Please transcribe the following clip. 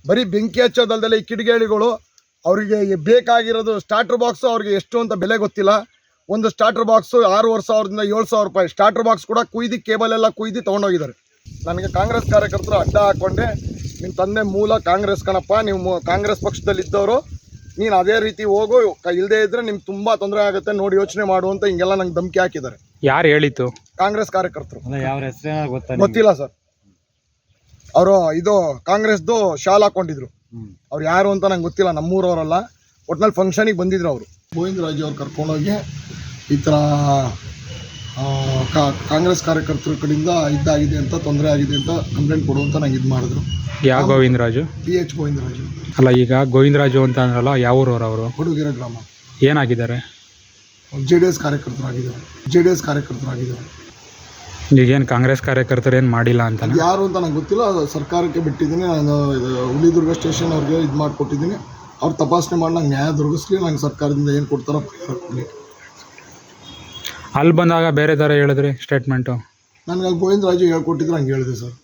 ಬರೀ ಬೆಂಕಿ ಹಚ್ಚೋದಲ್ದಲ್ಲೇ ಈ ಕಿಡಿಗೇಡಿಗಳು ಅವರಿಗೆ ಬೇಕಾಗಿರೋದು ಸ್ಟಾರ್ಟರ್ ಬಾಕ್ಸು ಅವ್ರಿಗೆ ಎಷ್ಟು ಅಂತ ಬೆಲೆ ಗೊತ್ತಿಲ್ಲ. ಒಂದು ಸ್ಟಾರ್ಟರ್ ಬಾಕ್ಸು 6,500 7,000 ರೂಪಾಯಿ ಸ್ಟಾರ್ಟರ್ ಬಾಕ್ಸ್ ಕೂಡ ಕುಯ್ದು ಕೇಬಲ್ ಎಲ್ಲ ಕುಯ್ದು ತೊಗೊಂಡೋಗಿದ್ದಾರೆ. ನನಗೆ ಕಾಂಗ್ರೆಸ್ ಕಾರ್ಯಕರ್ತರು ಅಡ್ಡ ಹಾಕ್ಕೊಂಡೆ, ನಿಮ್ಮ ತಂದೆ ಮೂಲ ಕಾಂಗ್ರೆಸ್ ಕಣಪ್ಪ, ನೀವು ಕಾಂಗ್ರೆಸ್ ಪಕ್ಷದಲ್ಲಿ ಇದ್ದವರು, ನೀನು ಅದೇ ರೀತಿ ಹೋಗು, ಇಲ್ಲದೇ ಇದ್ದರೆ ನಿಮ್ಗೆ ತುಂಬ ತೊಂದರೆ ಆಗುತ್ತೆ, ನೋಡಿ ಯೋಚನೆ ಮಾಡು ಅಂತ ಹಿಂಗೆಲ್ಲ ನಂಗೆ ಧಮಕಿ ಹಾಕಿದ್ದಾರೆ. ಯಾರು ಹೇಳಿತ್ತು? ಕಾಂಗ್ರೆಸ್ ಕಾರ್ಯಕರ್ತರು. ಯಾವ ಹೆಸರು ಗೊತ್ತಿಲ್ಲ ಸರ್. ಅವರು ಇದು ಕಾಂಗ್ರೆಸ್ದು ಶಾಲ್ ಹಾಕೊಂಡಿದ್ರು. ಅವ್ರು ಯಾರು ಅಂತ ನಂಗೆ ಗೊತ್ತಿಲ್ಲ, ನಮ್ಮೂರವರಲ್ಲ. ಒಟ್ನಲ್ಲಿ ಫಂಕ್ಷನಿಗೆ ಬಂದಿದ್ರು ಅವರು. ಗೋವಿಂದರಾಜು ಅವ್ರು ಕರ್ಕೊಂಡೋಗಿ ಈ ಥರ ಕಾಂಗ್ರೆಸ್ ಕಾರ್ಯಕರ್ತರ ಕಡೆಯಿಂದ ಇದಾಗಿದೆ ಅಂತ, ತೊಂದರೆ ಆಗಿದೆ ಅಂತ ಕಂಪ್ಲೇಂಟ್ ಕೊಡು ಅಂತ ನಂಗೆ ಇದು ಮಾಡಿದ್ರು. ಯಾವ ಗೋವಿಂದರಾಜು? PH ಗೋವಿಂದರಾಜು. ಅಲ್ಲ, ಈಗ ಗೋವಿಂದರಾಜು ಅಂತ ಅಂದ್ರಲ್ಲ, ಯಾವ ಊರವರು ಅವರು? ಹುಡುಗಿರ ಗ್ರಾಮ. ಏನಾಗಿದ್ದಾರೆ? JDS ಕಾರ್ಯಕರ್ತರಾಗಿದ್ದಾರೆ. ಈಗೇನು ಕಾಂಗ್ರೆಸ್ ಕಾರ್ಯಕರ್ತರು ಏನು ಮಾಡಿಲ್ಲ ಅಂತ? ಯಾರು ಅಂತ ನಂಗೆ ಗೊತ್ತಿಲ್ಲ. ಸರ್ಕಾರಕ್ಕೆ ಬಿಟ್ಟಿದ್ದೀನಿ. ನಾನು ಹುಲಿದುರ್ಗ ಸ್ಟೇಷನ್ ಅವ್ರಿಗೆ ಇದು ಮಾಡಿಕೊಟ್ಟಿದ್ದೀನಿ. ಅವ್ರು ತಪಾಸಣೆ ಮಾಡಿ ನಂಗೆ ನ್ಯಾಯ ದೊರಕಿಸ್ಲಿ, ನಂಗೆ ಸರ್ಕಾರದಿಂದ ಏನು ಕೊಡ್ತಾರೋ ಪರಿಹಾರ ಕೊಡಲಿ. ಅಲ್ಲಿ ಬಂದಾಗ ಬೇರೆ ಥರ ಹೇಳಿದ್ರಿ ಸ್ಟೇಟ್ಮೆಂಟು? ನನಗೆ ಗೋವಿಂದರಾಜು ಹೇಳ್ಕೊಟ್ಟಿದ್ರು, ಹಂಗೆ ಹೇಳಿದೆ ಸರ್.